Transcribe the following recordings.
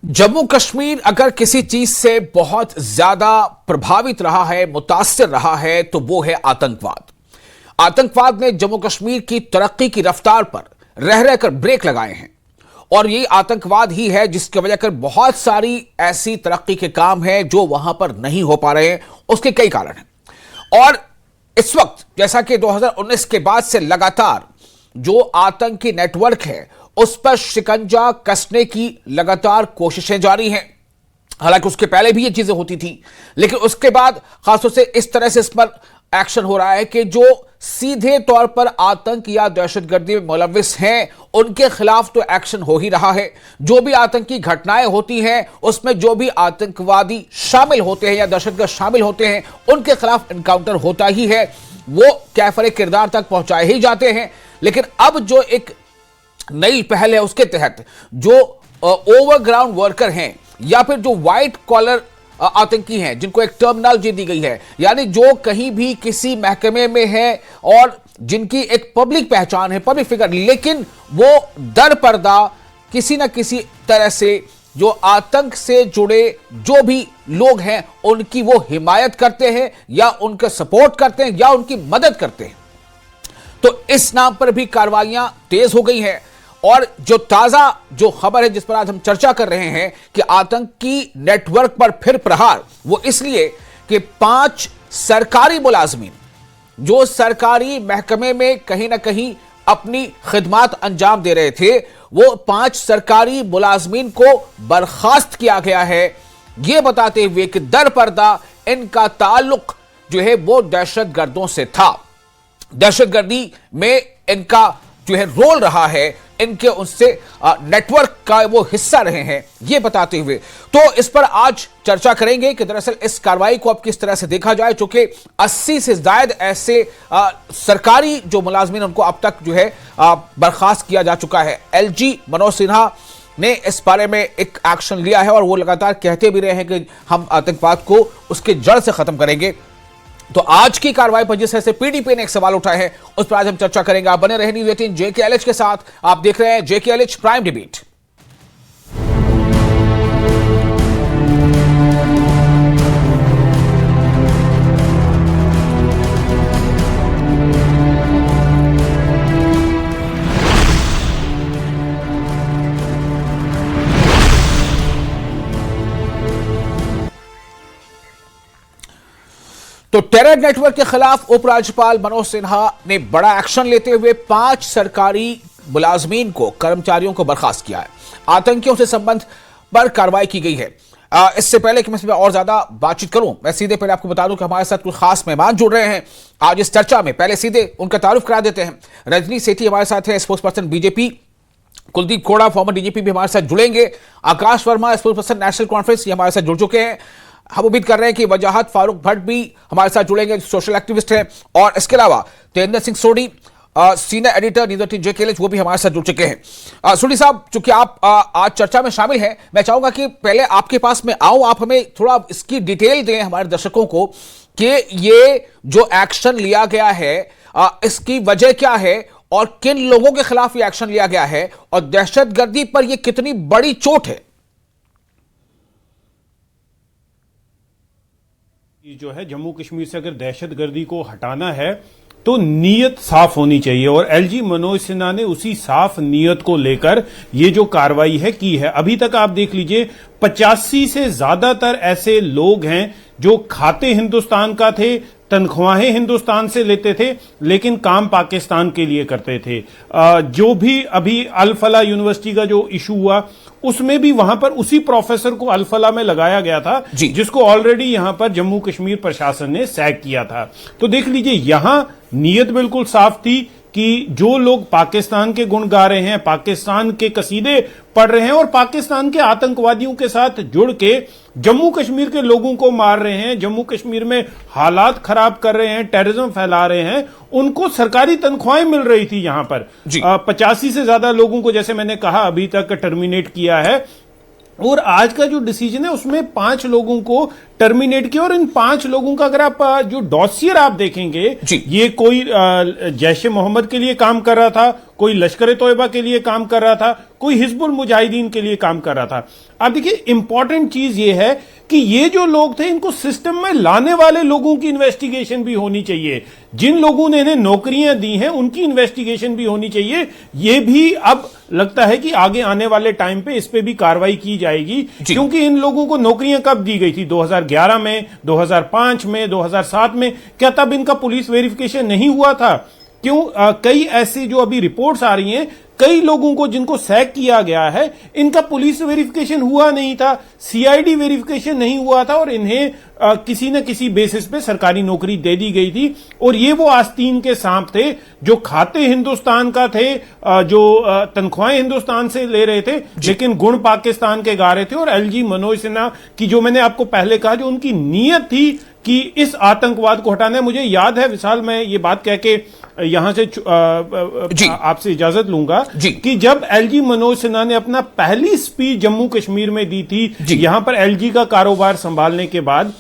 जम्मू कश्मीर अगर किसी चीज से बहुत ज्यादा प्रभावित रहा है, मुतासिर रहा है, तो वो है आतंकवाद। आतंकवाद ने जम्मू कश्मीर की तरक्की की रफ्तार पर रह रहकर ब्रेक लगाए हैं और ये आतंकवाद ही है जिसकी वजह कर बहुत सारी ऐसी तरक्की के काम हैं जो वहां पर नहीं हो पा रहे हैं। उसके कई कारण हैं और इस वक्त जैसा कि 2019 के बाद से लगातार जो आतंकी नेटवर्क है उस पर शिकंजा कसने की लगातार कोशिशें जारी हैं। हालांकि उसके पहले भी ये चीजें होती थी, लेकिन उसके बाद खासतौर से इस तरह से इस पर एक्शन हो रहा है कि जो सीधे तौर पर आतंक या दहशतगर्दी में मुलव्विस हैं उनके खिलाफ तो एक्शन हो ही रहा है। जो भी आतंकी घटनाएं होती हैं उसमें जो भी आतंकवादी शामिल होते हैं या दहशतगर्द शामिल होते हैं उनके खिलाफ एनकाउंटर होता ही है, वो कैफरे किरदार तक पहुंचाए ही जाते हैं। लेकिन अब जो एक नई पहल है उसके तहत जो ओवरग्राउंड वर्कर हैं या फिर जो व्हाइट कॉलर आतंकी हैं जिनको एक टर्मिनोलॉजी दी गई है, यानी जो कहीं भी किसी महकमे में है और जिनकी एक पब्लिक पहचान है, पब्लिक फिगर, लेकिन वो दर पर्दा किसी ना किसी तरह से जो आतंक से जुड़े जो भी लोग हैं उनकी वो हिमायत करते हैं या उनका सपोर्ट करते हैं या उनकी मदद करते हैं। तो इस नाम पर भी कार्रवाइयां तेज हो गई हैं और जो ताजा जो खबर है जिस पर आज हम चर्चा कर रहे हैं कि आतंकी नेटवर्क पर फिर प्रहार, वो इसलिए कि 5 सरकारी मुलाजमीन जो सरकारी महकमे में कहीं ना कहीं अपनी खिदमत अंजाम दे रहे थे, वो 5 सरकारी मुलाजमीन को बर्खास्त किया गया है, यह बताते हुए कि दर पर्दा इनका ताल्लुक जो है वो दहशतगर्दों से था, दहशतगर्दी में इनका जो है रोल रहा है, इनके उनसे नेटवर्क का वो हिस्सा रहे हैं, ये बताते हुए तो इस पर आज चर्चा करेंगे कि दरअसल इस कार्रवाई को अब किस तरह से देखा जाए, चूंकि 80 से ज्यादा ऐसे सरकारी जो मुलाजमीन उनको अब तक जो है बर्खास्त किया जा चुका है। एलजी मनोज सिन्हा ने इस बारे में एक एक्शन लिया है और वो लगातार कहते भी रहे हैं कि हम आतंकवाद को उसके जड़ से खत्म करेंगे। तो आज की कार्रवाई पर जिस तरह से पीडीपी ने एक सवाल उठाया है उस पर आज हम चर्चा करेंगे। आप बने रहे न्यूज़ 18 JKLH के साथ, आप देख रहे हैं JKLH प्राइम डिबेट। तो टेरर नेटवर्क के खिलाफ उपराज्यपाल मनोज सिन्हा ने बड़ा एक्शन लेते हुए 5 सरकारी मुलाजमीन को, कर्मचारियों को बर्खास्त किया है। आतंकियों से संबंध पर कार्रवाई की गई है। इससे पहले कि मैं इसमें और ज्यादा बातचीत करूं, मैं सीधे पहले आपको बता दूं कि हमारे साथ कुछ खास मेहमान जुड़ रहे हैं आज इस चर्चा में। पहले सीधे उनका तारुफ करा देते हैं। रजनी सेठी हमारे साथ है, spokesperson BJP. Kuldeep Khoda former DGP भी हमारे साथ जुड़ेंगे। Akash Verma spokesperson National Conference, ये हमारे साथ जुड़ चुके हैं। हम उम्मीद कर रहे हैं कि वजाहत फारूक भट्ट भी हमारे साथ जुड़ेंगे, सोशल एक्टिविस्ट हैं। और इसके अलावा तेंद्र सिंह सोडी सीनियर एडिटर न्यूज़ 18 JKLH, वो भी हमारे साथ जुड़ चुके हैं। सोडी साहब, चूंकि आप आज चर्चा में शामिल हैं, मैं चाहूंगा कि पहले आपके पास में आऊं, आप हमें थोड़ा इसकी डिटेल दें हमारे दर्शकों को कि ये जो एक्शन लिया गया है इसकी वजह क्या है और किन लोगों के खिलाफ ये एक्शन लिया गया है और दहशतगर्दी पर यह कितनी बड़ी चोट है। जो है जम्मू कश्मीर से अगर दहशतगर्दी को हटाना है तो नीयत साफ होनी चाहिए और एलजी मनोज सिन्हा ने उसी साफ नीयत को लेकर ये जो कार्रवाई है की है। अभी तक आप देख लीजिए 85 से ज्यादातर ऐसे लोग हैं जो खाते हिंदुस्तान का थे, तनख्वाहें हिंदुस्तान से लेते थे, लेकिन काम पाकिस्तान के लिए करते थे। जो भी अभी अल-फला यूनिवर्सिटी का जो इशू हुआ उसमें भी वहां पर उसी प्रोफेसर को अल-फला में लगाया गया था जिसको ऑलरेडी यहां पर जम्मू कश्मीर प्रशासन ने सैक किया था। तो देख लीजिए यहां नीयत बिल्कुल साफ थी कि जो लोग पाकिस्तान के गुण गा रहे हैं, पाकिस्तान के कसीदे पढ़ रहे हैं और पाकिस्तान के आतंकवादियों के साथ जुड़ के जम्मू कश्मीर के लोगों को मार रहे हैं, जम्मू कश्मीर में हालात खराब कर रहे हैं, टेररिज्म फैला रहे हैं, उनको सरकारी तनख्वाहें मिल रही थी। यहां पर 85 से ज्यादा लोगों को, जैसे मैंने कहा, अभी तक टर्मिनेट किया है और आज का जो डिसीजन है उसमें 5 लोगों को टर्मिनेट किया। और इन 5 लोगों का अगर आप जो डॉसियर आप देखेंगे, ये कोई जैश ए मोहम्मद के लिए काम कर रहा था, कोई लश्कर ए तोयबा के लिए काम कर रहा था, कोई हिजबुल मुजाहिदीन के लिए काम कर रहा था। अब देखिए इंपॉर्टेंट चीज ये है कि ये जो लोग थे इनको सिस्टम में लाने वाले लोगों की इन्वेस्टिगेशन भी होनी चाहिए। जिन लोगों ने इन्हें नौकरियां दी हैं उनकी इन्वेस्टिगेशन भी होनी चाहिए। ये भी अब लगता है कि आगे आने वाले टाइम पे इस पे भी कार्रवाई की जाएगी, क्योंकि इन लोगों को नौकरियां कब दी गई थी? 2011 में, 2005 में, 2007 में। क्या तब इनका पुलिस वेरिफिकेशन नहीं हुआ था? क्यों कई ऐसी जो अभी रिपोर्ट्स आ रही हैं, कई लोगों को जिनको सैक किया गया है इनका पुलिस वेरिफिकेशन हुआ नहीं था, सीआईडी वेरिफिकेशन नहीं हुआ था, और इन्हें किसी न किसी बेसिस पे सरकारी नौकरी दे दी गई थी। और ये वो आस्तीन के सांप थे जो खाते हिंदुस्तान का थे, जो तनख्वाहें हिंदुस्तान से ले रहे थे लेकिन गुण पाकिस्तान के गा रहे थे। और एलजी मनोज सिन्हा की जो मैंने आपको पहले कहा, जो उनकी नीयत थी कि इस आतंकवाद को हटाना है। मुझे याद है विशाल, मैं ये बात कह के यहां से आपसे इजाजत लूंगा कि जब एलजी मनोज सिन्हा ने अपना पहली स्पीच जम्मू कश्मीर में दी थी, यहां पर एलजी का कारोबार संभालने के बाद,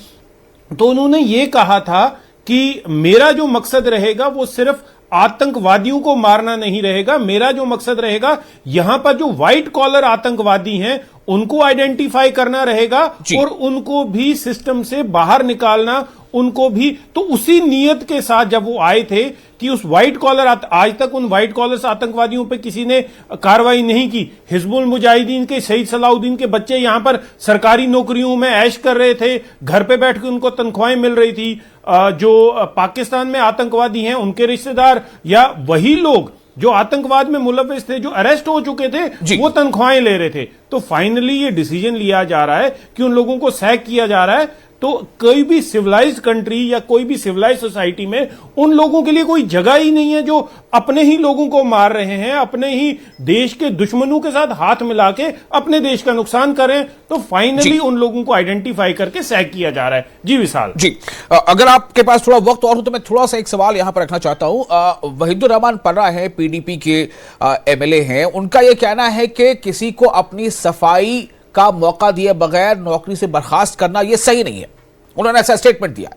तो उन्होंने ये कहा था कि मेरा जो मकसद रहेगा वो सिर्फ आतंकवादियों को मारना नहीं रहेगा, मेरा जो मकसद रहेगा यहां पर जो व्हाइट कॉलर आतंकवादी हैं उनको आइडेंटिफाई करना रहेगा और उनको भी सिस्टम से बाहर निकालना, उनको भी। तो उसी नीयत के साथ जब वो आए थे कि उस व्हाइट कॉलर, आज तक उन व्हाइट कॉलर आतंकवादियों पे किसी ने कार्रवाई नहीं की। हिजबुल मुजाहिदीन के शहीद सलाउद्दीन के बच्चे यहां पर सरकारी नौकरियों में ऐश कर रहे थे, घर पे बैठ के उनको तनख्वाहें मिल रही थी। जो पाकिस्तान में आतंकवादी हैं उनके रिश्तेदार या वही लोग जो आतंकवाद में मुलव्विस थे, जो अरेस्ट हो चुके थे, वो तनख्वाहें ले रहे थे। तो फाइनली ये डिसीजन लिया जा रहा है कि उन लोगों को सैक किया जा रहा है। तो कोई भी सिविलाइज्ड कंट्री या कोई भी सिविलाइज्ड सोसाइटी में उन लोगों के लिए कोई जगह ही नहीं है जो अपने ही लोगों को मार रहे हैं, अपने ही देश के दुश्मनों के साथ हाथ मिला के अपने देश का नुकसान करें। तो फाइनली उन लोगों को आइडेंटिफाई करके सैक किया जा रहा है। जी विशाल जी, अगर आपके पास थोड़ा वक्त और हो तो मैं थोड़ा सा एक सवाल यहां पर रखना चाहता हूं। वहीदुर रहमान पर्रा है, पीडीपी के एमएलए हैं, उनका यह कहना है कि किसी को अपनी सफाई का मौका दिए बगैर नौकरी से बर्खास्त करना यह सही नहीं है। उन्होंने ऐसा स्टेटमेंट दिया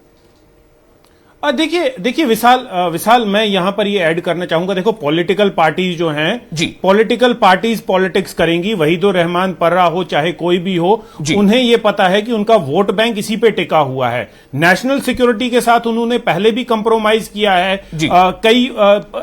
है। देखिए विशाल, मैं यहां पर ये ऐड करना चाहूंगा। देखो, पॉलिटिकल पार्टीज जो हैं, पॉलिटिकल पार्टीज पॉलिटिक्स करेंगी। वहीदुर रहमान पर्रा हो चाहे कोई भी हो, उन्हें यह पता है कि उनका वोट बैंक इसी पे टिका हुआ है। नेशनल सिक्योरिटी के साथ उन्होंने पहले भी कंप्रोमाइज किया है। कई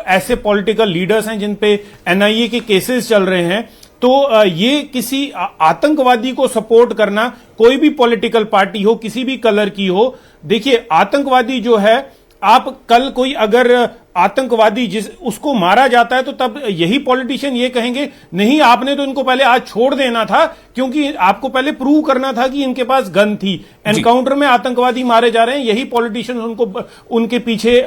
ऐसे पॉलिटिकल लीडर्स हैं जिन पे एनआईए के केसेस चल रहे हैं। तो ये किसी आतंकवादी को सपोर्ट करना, कोई भी पॉलिटिकल पार्टी हो, किसी भी कलर की हो, देखिए आतंकवादी जो है, आप कल कोई अगर आतंकवादी उसको मारा जाता है तो तब यही पॉलिटिशियन ये कहेंगे नहीं आपने तो इनको पहले आज छोड़ देना था, क्योंकि आपको पहले प्रूव करना था कि इनके पास गन थी। एनकाउंटर में आतंकवादी मारे जा रहे हैं, यही पॉलिटिशियन उनके पीछे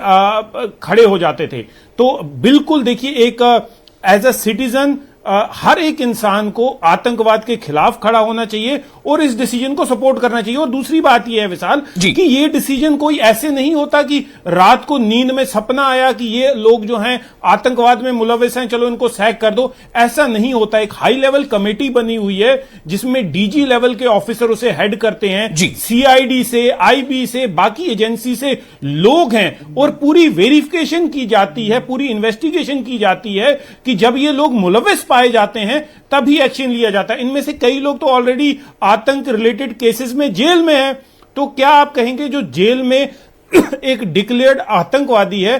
खड़े हो जाते थे। तो बिल्कुल देखिए, एक एज अ सिटीजन हर एक इंसान को आतंकवाद के खिलाफ खड़ा होना चाहिए और इस डिसीजन को सपोर्ट करना चाहिए। और दूसरी बात यह है विशाल कि ये डिसीजन कोई ऐसे नहीं होता कि रात को नींद में सपना आया कि ये लोग जो हैं आतंकवाद में मुलव्विस हैं, चलो इनको सैक कर दो। ऐसा नहीं होता। एक हाई लेवल कमेटी बनी हुई है जिसमें डीजी लेवल के ऑफिसर उसे हेड करते हैं, सीआईडी से, आईबी से, बाकी एजेंसी से लोग हैं, और पूरी वेरिफिकेशन की जाती है, पूरी इन्वेस्टिगेशन की जाती है कि जब ये लोग मुलव्विस पाए जाते हैं तभी एक्शन लिया जाता है। इनमें से कई लोग तो ऑलरेडी आतंक रिलेटेड केसेस में जेल में हैं। तो क्या आप कहेंगे जो जेल में एक डिक्लेयर्ड आतंकवादी है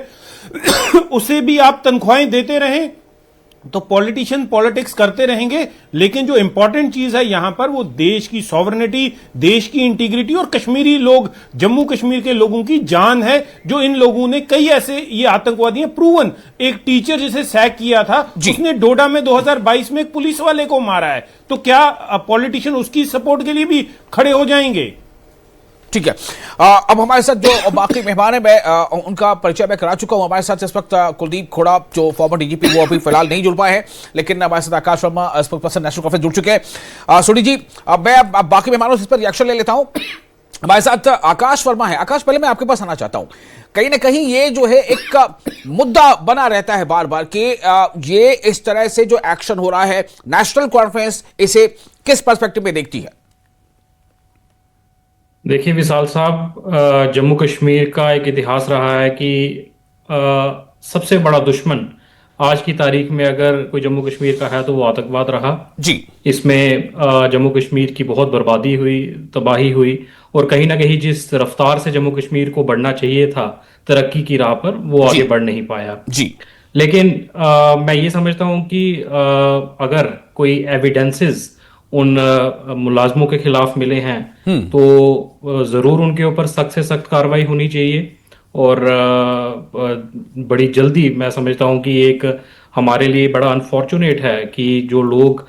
उसे भी आप तनख्वाहें देते रहें? तो पॉलिटिशियन पॉलिटिक्स करते रहेंगे, लेकिन जो इंपॉर्टेंट चीज है यहां पर वो देश की सॉवरेनिटी, देश की इंटीग्रिटी और कश्मीरी लोग, जम्मू कश्मीर के लोगों की जान है। जो इन लोगों ने कई ऐसे ये आतंकवादी हैं प्रूवन, एक टीचर जिसे सैक किया था उसने डोडा में 2022 में एक पुलिस वाले को मारा है। तो क्या पॉलिटिशियन उसकी सपोर्ट के लिए भी खड़े हो जाएंगे? ठीक है, अब हमारे साथ जो बाकी मेहमान है मैं उनका परिचय मैं करा चुका हूं। हमारे साथ इस वक्त कुलदीप खोड़ा जो फॉर्मर डीजीपी, वो अभी फिलहाल नहीं जुड़ पाए हैं, लेकिन हमारे साथ आकाश वर्मा स्पोक्सपर्सन नेशनल कॉन्फ्रेंस जुड़ चुके हैं। सोनी जी, अब मैं बाकी मेहमानों से इस पर रिएक्शन ले लेता हूं। हमारे साथ आकाश वर्मा है। आकाश, पहले मैं आपके पास आना चाहता हूं। कहीं ना कहीं ये जो है एक मुद्दा बना रहता है बार बार कि ये इस तरह से जो एक्शन हो रहा है, नेशनल कॉन्फ्रेंस इसे किस पर्सपेक्टिव में देखती है? देखिए विशाल साहब, जम्मू कश्मीर का एक इतिहास रहा है कि सबसे बड़ा दुश्मन आज की तारीख में अगर कोई जम्मू कश्मीर का है तो वो आतंकवाद रहा। जी। इसमें जम्मू कश्मीर की बहुत बर्बादी हुई, तबाही हुई, और कहीं ना कहीं जिस रफ्तार से जम्मू कश्मीर को बढ़ना चाहिए था तरक्की की राह पर, वो जी। आगे बढ़ नहीं पाया। जी। लेकिन मैं ये समझता हूँ कि अगर कोई एविडेंसेस उन मुलाजमों के खिलाफ मिले हैं तो ज़रूर उनके ऊपर सख्त से सख्त कार्रवाई होनी चाहिए। और बड़ी जल्दी मैं समझता हूँ कि एक हमारे लिए बड़ा अनफॉर्चुनेट है कि जो लोग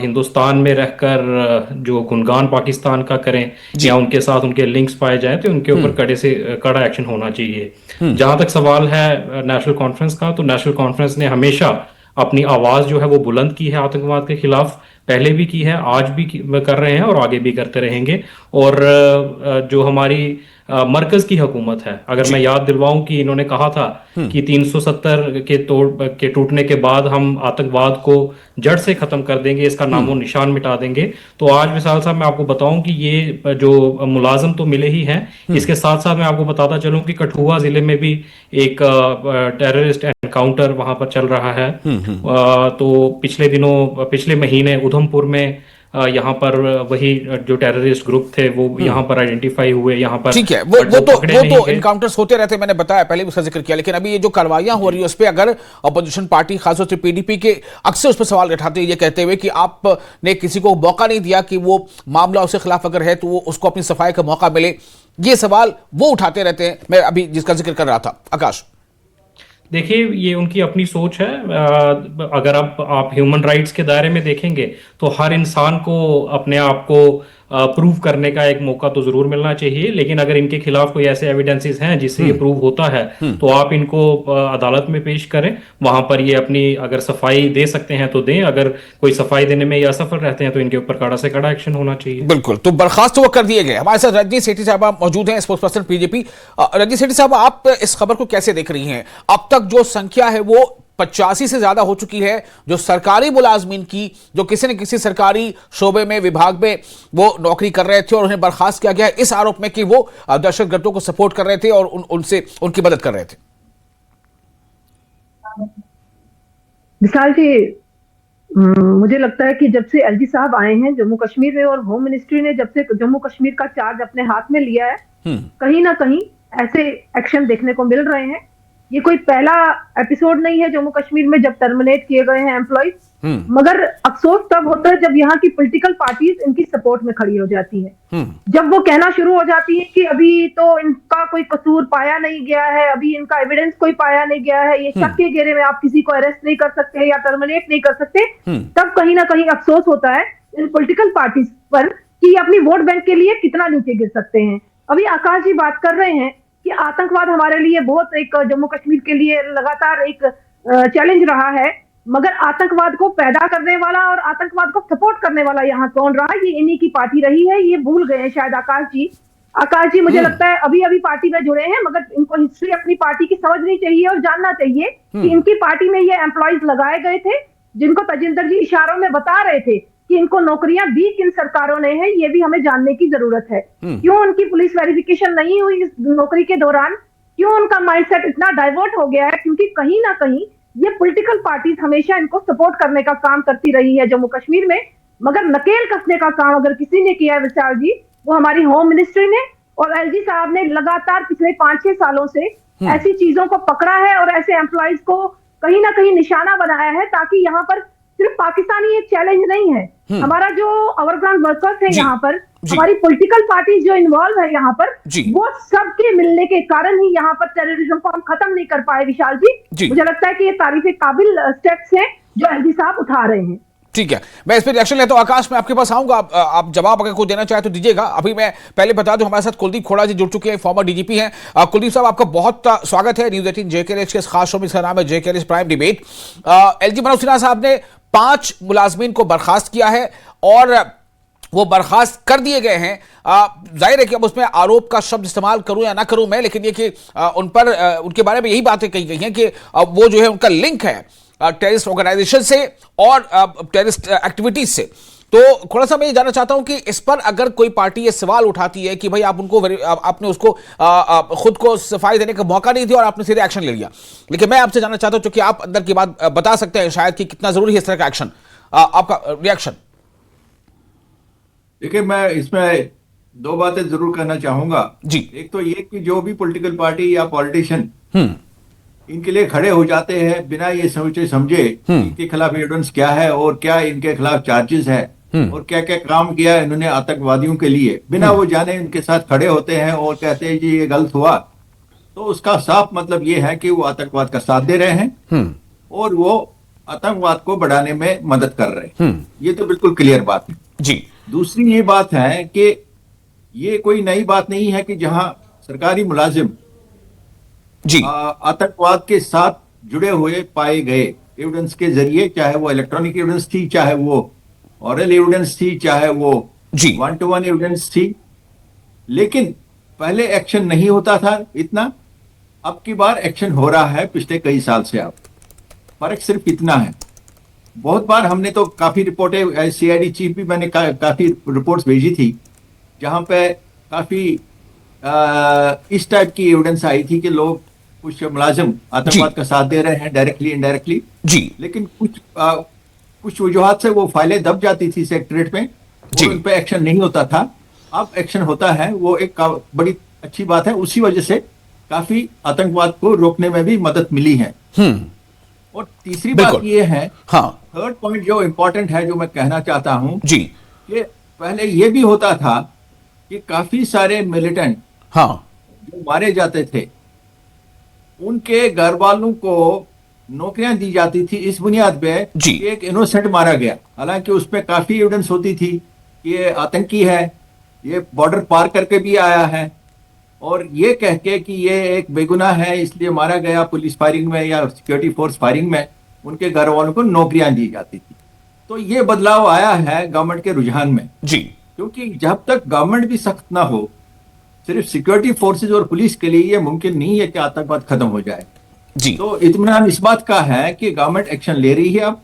हिंदुस्तान में रहकर जो गुणगान पाकिस्तान का करें जी। या उनके साथ उनके लिंक्स पाए जाएं तो उनके ऊपर कड़े से कड़ा एक्शन होना चाहिए। जहां तक सवाल है नेशनल कॉन्फ्रेंस का, तो नेशनल कॉन्फ्रेंस ने हमेशा अपनी आवाज जो है वो बुलंद की है आतंकवाद के खिलाफ, पहले भी की है, आज भी कर रहे हैं और आगे भी करते रहेंगे। और जो हमारी मरकज की हुकूमत है, अगर मैं याद दिलवाऊं कि इन्होंने कहा था कि 370 के टूटने के बाद हम आतंकवाद को जड़ से खत्म कर देंगे, इसका नामो निशान मिटा देंगे। तो आज विशाल साहब मैं आपको बताऊं कि ये जो मुलाजम तो मिले ही हैं, इसके साथ साथ मैं आपको बताता चलूं कि कठुआ जिले में भी एक टेररिस्ट एनकाउंटर वहां पर चल रहा है। तो पिछले महीने उधमपुर में यहाँ पर वही जो टेररिस्ट ग्रुप थे वो यहाँ पर आइडेंटिफाई हुए, यहाँ पर। ठीक है, वो तो इनकाउंटर्स होते रहते, मैंने बताया पहले भी उसका जिक्र किया, लेकिन अभी ये जो कार्रवाइयां हो रही है उस पर अगर अपोजिशन पार्टी खासतौर से पीडीपी के अक्सर उस पर सवाल उठाते हैं, ये कहते हुए कि आपने किसी को मौका नहीं दिया कि वो मामला उसके खिलाफ अगर है तो वो उसको अपनी सफाई का मौका मिले। ये सवाल वो उठाते रहते हैं, मैं अभी जिसका जिक्र कर रहा था। आकाश, देखिए ये उनकी अपनी सोच है। अगर आप ह्यूमन राइट्स के दायरे में देखेंगे तो हर इंसान को अपने आप को प्रूव करने का एक मौका तो जरूर मिलना चाहिए, लेकिन अगर इनके खिलाफ कोई ऐसे एविडेंसेस हैं जिससे ये प्रूव होता है तो आप इनको अदालत में पेश करें, वहां पर ये अपनी अगर सफाई दे सकते हैं तो दें, अगर कोई सफाई देने में ये असफल रहते हैं तो इनके ऊपर कड़ा से कड़ा एक्शन होना चाहिए। बिल्कुल, तो बर्खास्त तो वो कर दिए गए। हमारे साथ रजनी सेठी साहब मौजूद हैं, स्पोक्स पर्सन पीजेपी। रजनी सेठी साहब, आप इस खबर को कैसे देख रही हैं? अब तक जो संख्या है वो 85 से ज्यादा हो चुकी है जो सरकारी मुलाजमीन की, जो किसी न किसी सरकारी शोबे में, विभाग में वो नौकरी कर रहे थे और उन्हें बर्खास्त किया गया है इस आरोप में कि वो दहशतगर्दों को सपोर्ट कर रहे थे और उनसे उनकी मदद कर रहे थे। विशाल जी, मुझे लगता है कि जब से एलजी साहब आए हैं जम्मू कश्मीर में और होम मिनिस्ट्री ने जब से जम्मू कश्मीर का चार्ज अपने हाथ में लिया है, कहीं ना कहीं ऐसे एक्शन देखने को मिल रहे हैं। ये कोई पहला एपिसोड नहीं है जम्मू कश्मीर में जब टर्मिनेट किए गए हैं एम्प्लॉइज, मगर अफसोस तब होता है जब यहाँ की पॉलिटिकल पार्टीज इनकी सपोर्ट में खड़ी हो जाती है। जब वो कहना शुरू हो जाती है कि अभी तो इनका कोई कसूर पाया नहीं गया है, अभी इनका एविडेंस कोई पाया नहीं गया है, ये शक के घेरे में आप किसी को अरेस्ट नहीं कर सकते या टर्मिनेट नहीं कर सकते, तब कहीं ना कहीं अफसोस होता है इन पॉलिटिकल पार्टीज पर कि अपनी वोट बैंक के लिए कितना नीचे गिर सकते हैं। अभी आकाश जी बात कर रहे हैं कि आतंकवाद हमारे लिए बहुत एक जम्मू कश्मीर के लिए लगातार एक चैलेंज रहा है, मगर आतंकवाद को पैदा करने वाला और आतंकवाद को सपोर्ट करने वाला यहाँ कौन रहा? ये इन्हीं की पार्टी रही है। ये भूल गए हैं शायद आकाश जी। आकाश जी, मुझे लगता है अभी अभी पार्टी में जुड़े हैं, मगर इनको हिस्ट्री अपनी पार्टी की समझनी चाहिए और जानना चाहिए कि इनकी पार्टी में ये एम्प्लॉइज लगाए गए थे जिनको तजिंदर जी इशारों में बता रहे थे कि इनको नौकरियां दी किन सरकारों ने है, ये भी हमें जानने की जरूरत है। क्यों उनकी पुलिस वेरिफिकेशन नहीं हुई इस नौकरी के दौरान? क्यों उनका माइंडसेट इतना डाइवर्ट हो गया है? क्योंकि कहीं ना कहीं ये पॉलिटिकल पार्टीज हमेशा इनको सपोर्ट करने का काम करती रही है जम्मू कश्मीर में, मगर नकेल कसने का काम अगर किसी ने किया है विशाल जी, वो हमारी होम मिनिस्ट्री ने और एलजी साहब ने लगातार पिछले 5-6 सालों से ऐसी चीजों को पकड़ा है और ऐसे एम्प्लॉइज को कहीं ना कहीं निशाना बनाया है, ताकि यहाँ पर सिर्फ पाकिस्तानी एक चैलेंज नहीं है, हमारा जो ओवरग्राउंड वर्कर्स है यहाँ पर, हमारी पॉलिटिकल पार्टी जो इन्वॉल्व है यहाँ पर, वो सबके मिलने के कारण ही यहाँ पर टेररिज्म को हम खत्म नहीं कर पाए विशाल जी। मुझे लगता है कि ये तारीफ काबिल स्टेप्स हैं जो एलजी साहब उठा रहे हैं। ठीक है, मैं इस पर रिएक्शन लेता हूं। आकाश, मैं आपके पास आऊंगा, आप जवाब अगर कोई देना चाहे तो दीजिएगा। अभी मैं पहले बता दूं हमारे साथ कुलदीप खोड़ा जी जुड़ चुके हैं, फॉर्मर डीजीपी हैं। कुलदीप साहब, आपका बहुत स्वागत है न्यूज 18 जेकेएलएच के इस खास शो में। इसका नाम है JKLH prime debate. LG Manoj Sinha साहब ने 5 मुलाजमीन को बर्खास्त किया है और वो बर्खास्त कर दिए गए हैं। जाहिर है कि अब उसमें आरोप का शब्द इस्तेमाल करूं या ना करूं मैं, लेकिन ये कि उन पर उनके बारे में यही बातें कही गई हैं कि वो जो है उनका लिंक है टेररिस्ट ऑर्गेनाइजेशन से और टेररिस्ट एक्टिविटीज से। तो थोड़ा सा मैं ये जानना चाहता हूं कि इस पर अगर कोई पार्टी ये सवाल उठाती है कि भाई आपने उसको खुद को सफाई देने का मौका नहीं दिया और आपने सीधे एक्शन ले लिया, लेकिन मैं आपसे जानना चाहता हूं, क्योंकि आप अंदर की बात बता सकते हैं शायद कि कितना जरूरी है इस तरह का एक्शन, आपका रिएक्शन। देखिए, मैं इसमें दो बातें जरूर कहना चाहूंगा जी। एक तो ये कि जो भी पॉलिटिकल पार्टी या पॉलिटिशियन इनके लिए खड़े हो जाते हैं बिना ये सोचे समझे इनके खिलाफ एविडेंस क्या है और क्या इनके खिलाफ चार्जेस है और क्या क्या काम किया है इन्होंने आतंकवादियों के लिए, बिना वो जाने इनके साथ खड़े होते हैं और कहते हैं जी ये गलत हुआ, तो उसका साफ मतलब ये है कि वो आतंकवाद का साथ दे रहे हैं और वो आतंकवाद को बढ़ाने में मदद कर रहे हैं। ये तो बिल्कुल क्लियर बात है जी। दूसरी ये बात है कि ये कोई नई बात नहीं है कि जहां सरकारी मुलाजिम जी आतंकवाद के साथ जुड़े हुए पाए गए एविडेंस के जरिए, चाहे वो इलेक्ट्रॉनिक एविडेंस थी, चाहे वो ऑरल एविडेंस थी, चाहे वो जी 1-to-1 एविडेंस थी, लेकिन पहले एक्शन नहीं होता था इतना, अब की बार एक्शन हो रहा है पिछले कई साल से। आप फर्क सिर्फ इतना है। बहुत बार हमने तो काफी रिपोर्टें, सीआईडी चीफ भी मैंने काफी रिपोर्ट्स भेजी थी जहां पे काफी इस टाइप की एविडेंस आई थी कि लोग कुछ मुलाजिम आतंकवाद का साथ दे रहे हैं डायरेक्टली इनडायरेक्टली जी, लेकिन कुछ वजूहात से वो फाइलें दब जाती थी सेक्रेटरीट में, उन पे एक्शन नहीं होता था। अब एक्शन होता है, वो एक बड़ी अच्छी बात है। उसी वजह से काफी आतंकवाद को रोकने में भी मदद मिली है। और तीसरी बात ये है, थर्ड पॉइंट जो इंपॉर्टेंट है, जो मैं कहना चाहता हूं जी, कि पहले ये भी होता था कि काफी सारे मिलिटेंट जो मारे जाते थे उनके घर वालों को नौकरियां दी जाती थी इस बुनियाद पे कि एक इनोसेंट मारा गया, हालांकि उसमें काफी एविडेंस होती थी कि ये आतंकी है, ये बॉर्डर पार करके भी आया है, और ये कह के कि ये एक बेगुनाह है इसलिए मारा गया पुलिस फायरिंग में या सिक्योरिटी फोर्स फायरिंग में, उनके घर वालों को नौकरियां दी जाती थी। तो ये बदलाव आया है गवर्नमेंट के रुझान में जी, क्योंकि जब तक गवर्नमेंट भी सख्त ना हो, सिर्फ सिक्योरिटी फोर्सेज और पुलिस के लिए ये मुमकिन नहीं है कि आतंकवाद खत्म हो जाए जी। तो इत्मीनान इस बात का है कि गवर्नमेंट एक्शन ले रही है अब,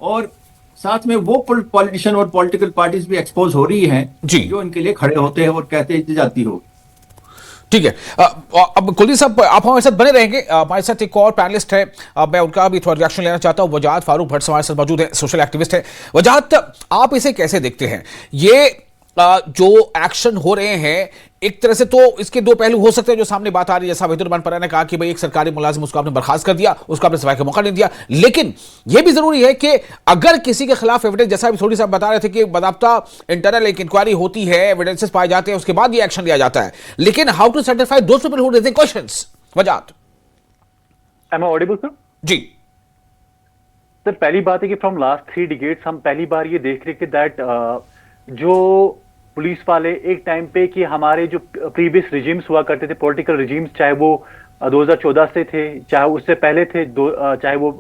और साथ में वो पॉलिटिशियन और पॉलिटिकल पार्टीज भी एक्सपोज हो रही हैं जी, जो इनके लिए खड़े होते हैं और कहते हैं जाती हो। ठीक है, अब कुलदीप साहब आप हमारे साथ बने रहेंगे। हमारे साथ एक और पैनलिस्ट है, मैं उनका भी थोड़ा रिएक्शन लेना चाहता हूं। वजाहत फारूक भट्ट हमारे साथ मौजूद है, सोशल एक्टिविस्ट है। वजाहत, आप इसे कैसे देखते हैं? ये जो एक्शन हो रहे हैं, एक तरह से तो इसके दो पहलू हो सकते हैं जो सामने बात आ रही है, जैसा वहीदुर रहमान परा ने कहा कि भाई एक सरकारी मुलाजिम, उसको आपने बर्खास्त कर दिया, उसको आपने सफाई का मौका नहीं दिया, लेकिन यह भी जरूरी है कि अगर किसी के खिलाफ एविडेंस, जैसा भी थोड़ी सा बता रहे थे कि बाकायदा इंटरनल एक इंक्वायरी होती है, एविडेंसेस पाए जाते हैं, उसके बाद ये एक्शन लिया जाता है, लेकिन how to satisfy those people who raising questions? Wajahat, am I audible sir? जी सर, पहली बात है कि फ्रॉम लास्ट 3 डिकेड्स हम पहली बार ये देख रहे कि दैट जो पुलिस वाले एक टाइम पे कि हमारे जो प्रीवियस रिजीम्स हुआ करते थे, पॉलिटिकल रिजीम्स, चाहे वो 2014 से थे, चाहे उससे पहले थे, चाहे वो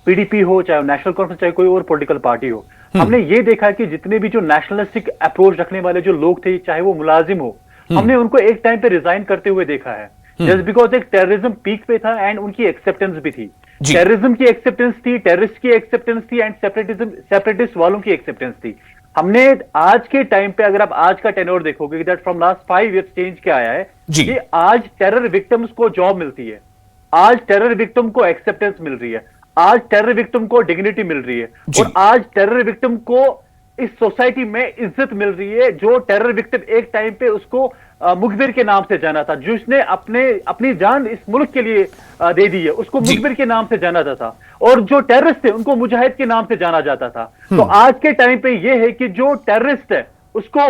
पीडीपी हो, चाहे नेशनल कॉन्फ्रेंस, चाहे कोई और पॉलिटिकल पार्टी हो, हमने ये देखा कि जितने भी जो नेशनलिस्टिक अप्रोच रखने वाले जो लोग थे, चाहे वो मुलाजिम हो, हमने उनको एक टाइम पे रिजाइन करते हुए देखा है, जस्ट बिकॉज एक टेररिज्म पीक पे था एंड उनकी एक्सेप्टेंस भी थी। टेररिज्म की एक्सेप्टेंस थी, टेररिस्ट की एक्सेप्टेंस थी, एंड सेपरेटिस्ट वालों की एक्सेप्टेंस थी। हमने आज के टाइम पे, अगर आप आज का टेन्योर देखोगे, that from last 5 years change क्या आया है कि आज टेरर विक्टिम्स को जॉब मिलती है, आज टेरर विक्टिम को एक्सेप्टेंस मिल रही है, आज टेरर विक्टिम को डिग्निटी मिल रही है, और आज टेरर विक्टिम को इस सोसाइटी में इज्जत मिल रही है। जो टेरर विक्टिम एक टाइम पे उसको मुखबिर के नाम से जाना था, जिसने अपनी जान इस मुल्क के लिए दे दी है, उसको मुखबिर के नाम से जाना जाता था, और जो टेररिस्ट थे उनको मुजाहिद के नाम से जाना जाता था। तो आज के टाइम पे ये है कि जो टेररिस्ट है उसको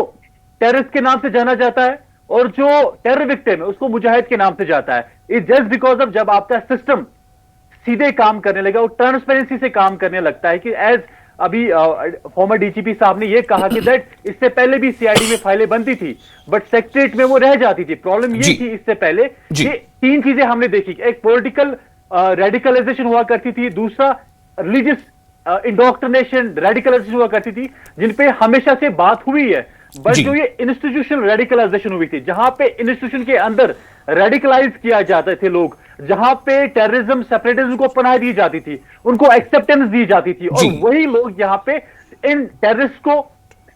टेररिस्ट के नाम से जाना जाता है, और जो टेरर विक्टिम है उसको मुजाहिद के नाम से जाता है। इट जस्ट बिकॉज ऑफ जब आपका सिस्टम सीधे काम करने लगा और ट्रांसपेरेंसी से काम करने लगता है, कि एज अभी फॉर्मर डीजीपी साहब ने यह कहा कि दैट इससे पहले भी सीआईडी में फाइलें बनती थी बट सेक्रेटरीट में वो रह जाती थी। प्रॉब्लम ये थी इससे पहले कि 3 चीजें हमने देखी, एक पॉलिटिकल रेडिकलाइजेशन हुआ करती थी, दूसरा रिलीजियस इंडोक्ट्रिनेशन रेडिकलाइजेशन हुआ करती थी, जिन पे हमेशा से बात हुई है, बट जो ये इंस्टीट्यूशनल रेडिकलाइजेशन हुई थी, जहां पे इंस्टीट्यूशन के अंदर रेडिकलाइज किया जाते थे लोग, जहां पे टेररिज्म सेपरेटिज्म को पनाह दी जाती थी, उनको एक्सेप्टेंस दी जाती थी, और वही लोग यहां पे इन टेररिस्ट को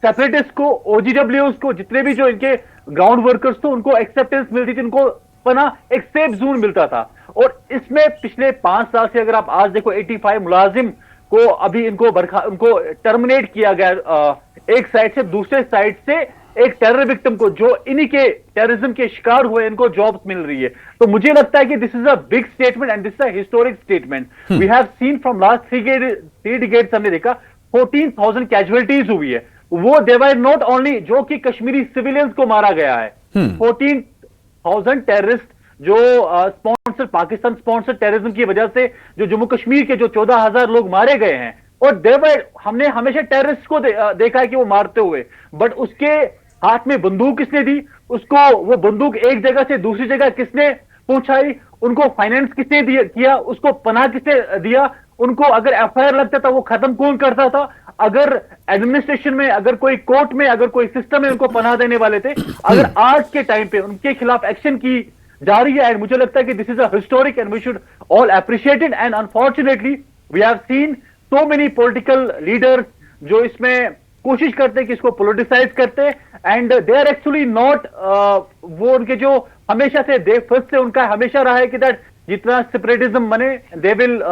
सेपरेटिस्ट को, ओजीडब्ल्यूज को, जितने भी जो इनके ग्राउंड वर्कर्स थे उनको एक्सेप्टेंस मिलती थी, उनको पना एक सेफ जोन मिलता था। और इसमें पिछले 5 साल से अगर आप आज देखो 85 मुलाजिम को अभी उनको टर्मिनेट किया गया एक साइड से, दूसरे साइड से एक टेरर विक्टिम को जो इन्हीं के टेररिज्म के शिकार हुए इनको जॉब्स मिल रही है। तो मुझे लगता है कि this is a big statement and this is a historic statement. We have seen from last 3 decades हमने देखा 14,000 कैजुअलिटीज हुई है। वो देवर नॉट ओनली जो कि कश्मीरी सिविलियंस को मारा गया है, 14,000 टेररिस्ट जो स्पॉन्सर पाकिस्तान स्पॉन्सर टेररिज्म की वजह से जो जम्मू कश्मीर के जो 14,000 लोग मारे गए हैं। और देवर हमने हमेशा टेररिस्ट को देखा है कि वो मारते हुए, बट उसके हाथ में बंदूक किसने दी, उसको वो बंदूक एक जगह से दूसरी जगह किसने पहुंचाई, उनको फाइनेंस किसने किया, उसको पनाह किसने दिया, उनको अगर एफआईआर लगता था वो खत्म कौन करता था, अगर एडमिनिस्ट्रेशन में, अगर कोई कोर्ट में, अगर कोई सिस्टम में उनको पनाह देने वाले थे, अगर आज के टाइम पे उनके खिलाफ एक्शन की जा रही है। एंड मुझे लगता है कि this is a historic and we should all appreciate it. And unfortunately we have seen so many political leaders जो इसमें कोशिश करते हैं कि इसको पोलिटिसाइज करते हैं and they are actually not, वो उनके जो हमेशा से दे फर्स्ट से उनका हमेशा रहा है कि दैट जितना सेपरेटिज्म बने दे विल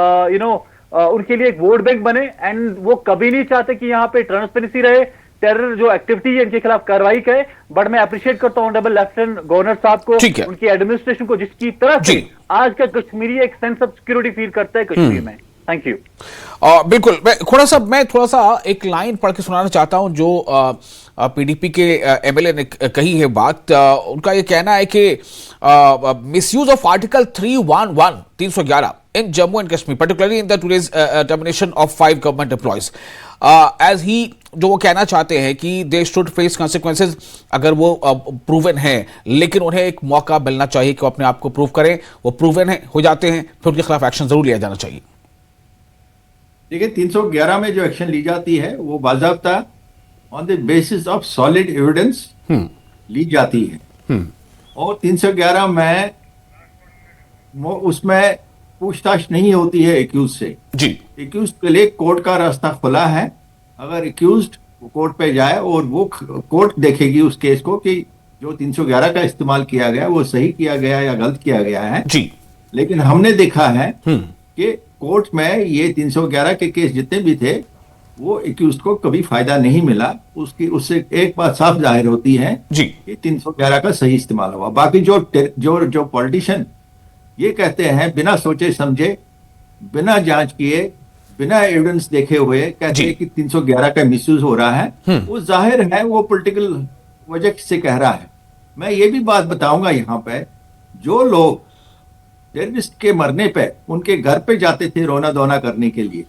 उनके लिए एक वोट बैंक बने एंड वो कभी नहीं चाहते कि यहाँ पे ट्रांसपेरेंसी रहे, टेरर जो एक्टिविटी है इनके खिलाफ कार्रवाई करे। बट मैं अप्रिशिएट करता हूं ऑनरेबल लेफ्टिनेंट गवर्नर साहब को, उनकी एडमिनिस्ट्रेशन को, जिसकी तरह से आज का कश्मीरी एक सेंस ऑफ सिक्योरिटी फील करता है कश्मीर में। Thank you. बिल्कुल, मैं थोड़ा सा एक लाइन पढ़ के सुनाना चाहता हूं जो पीडीपी के एमएलए ने कही है बात। उनका ये कहना है कि misuse of article 311 in Jammu and Kashmir, particularly in the today's termination of 5 government employees, as he जो वो कहना चाहते हैं कि they should face consequences अगर वो प्रूवन है, लेकिन उन्हें एक मौका मिलना चाहिए कि वो अपने आप को प्रूव करें। वो प्रूवन है हो जाते हैं फिर उनके खिलाफ एक्शन जरूर लिया जाना चाहिए। देखिए 311 में जो एक्शन ली जाती है वो बाज़ाब्ता on the basis of solid evidence ली जाती है। और 311 में उसमें पूछताछ नहीं होती है एक्यूज से जी। एक्यूज के लिए कोर्ट का रास्ता खुला है। अगर एक्यूज कोर्ट पे जाए और वो कोर्ट देखेगी उस केस को कि जो 311 का इस्तेमाल किया गया वो सही किया गया या गलत किया गया है जी। लेकिन हमने देखा है कि कोर्ट में ये 311 के केस जितने भी थे वो एक्यूज को कभी फायदा नहीं मिला। उससे एक बात साफ जाहिर होती है जी कि 311 का सही इस्तेमाल हुआ। बाकी जो पॉलिटिशियन ये कहते हैं बिना सोचे समझे, बिना जांच किए, बिना एविडेंस देखे हुए कहते हैं कि 311 का मिसयूज हो रहा है, वो जाहिर है वो पॉलिटिकल वजह से कह रहा है। मैं ये भी बात बताऊंगा यहाँ पे, जो लोग टेररिस्ट के मरने पे उनके घर पे जाते थे रोना धोना करने के लिए,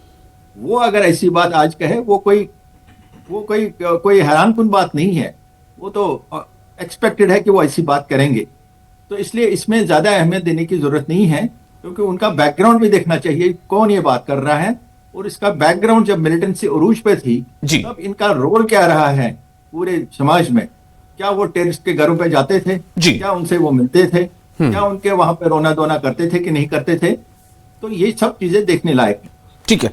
वो अगर ऐसी बात आज कहे वो कोई हैरानकुन बात नहीं है। वो तो एक्सपेक्टेड है कि वो ऐसी बात करेंगे। तो इसलिए इसमें ज्यादा अहमियत देने की जरूरत नहीं है, क्योंकि उनका बैकग्राउंड भी देखना चाहिए कौन ये बात कर रहा है और इसका बैकग्राउंड जब मिलिटेंसी उरूज पे थी तब इनका रोल क्या रहा है पूरे समाज में। क्या वो टेररिस्ट के घरों पे जाते थे, क्या उनसे वो मिलते थे, क्या उनके वहां पे रोना धोना करते थे कि नहीं करते थे। तो ये सब चीजें देखने लायक है। ठीक है,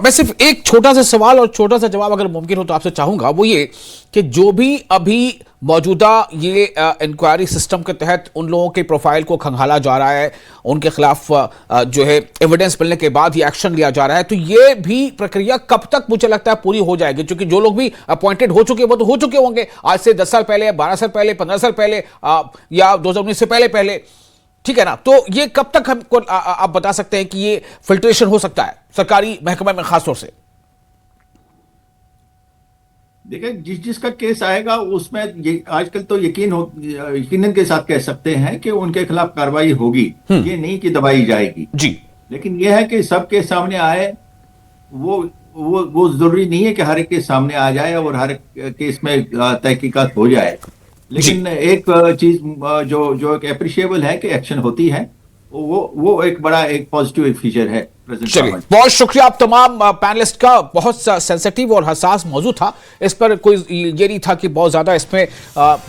मैं सिर्फ एक छोटा सा सवाल और छोटा सा जवाब अगर मुमकिन हो तो आपसे चाहूंगा, वो ये कि जो भी अभी मौजूदा ये इंक्वायरी सिस्टम के तहत उन लोगों के प्रोफाइल को खंगाला जा रहा है, उनके खिलाफ जो है एविडेंस मिलने के बाद ये एक्शन लिया जा रहा है, तो ये भी प्रक्रिया कब तक मुझे लगता है पूरी हो जाएगी? क्योंकि जो लोग भी अपॉइंटेड हो चुके वो तो हो चुके होंगे आज से 10 साल पहले, 12 साल पहले, 15 साल पहले या 2019 से पहले, ठीक है ना? तो ये कब तक हमको आप बता सकते हैं कि ये फिल्ट्रेशन हो सकता है सरकारी महकमे में खासतौर से? देखिए जिसका केस आएगा उसमें आजकल तो यकीनन के साथ कह सकते हैं कि उनके खिलाफ कार्रवाई होगी। ये नहीं कि दबाई जाएगी जी। लेकिन यह है कि सबके सामने आए, वो जरूरी नहीं है कि हर एक के सामने आ जाए और हर केस में तहकीकात हो जाए। लेकिन एक चीज जो एक एप्रिशिएबल है कि एक्शन होती है, वो एक बड़ा एक पॉजिटिव फीचर है। चलिए, बहुत शुक्रिया आप तमाम पैनलिस्ट का। बहुत सेंसिटिव और हसास मौजूद था, इस पर कोई ये नहीं था कि बहुत ज़्यादा इसमें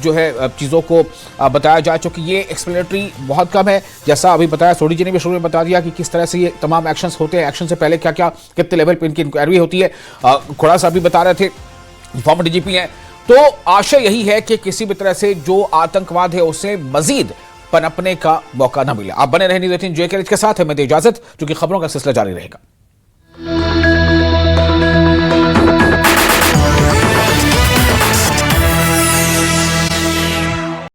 जो है चीज़ों को बताया जाए, क्योंकि ये एक्सप्लेनेटरी बहुत कम है। जैसा अभी बताया सोडी जी ने भी शुरू में बता दिया कि किस तरह से ये तमाम एक्शंस होते हैं, एक्शन से पहले क्या क्या कितने लेवल पर इनकी इंक्वायरी होती है। थोड़ा सा अभी बता रहे थे फॉर्मर डीजीपी हैं। तो आशा यही है कि किसी भी तरह से जो आतंकवाद है उसे मजीद पनपने का मौका न मिले। आप बने रहें न्यूज़ 18 JK के साथ, हमें दे इजाजत, क्योंकि खबरों का सिलसिला जारी रहेगा।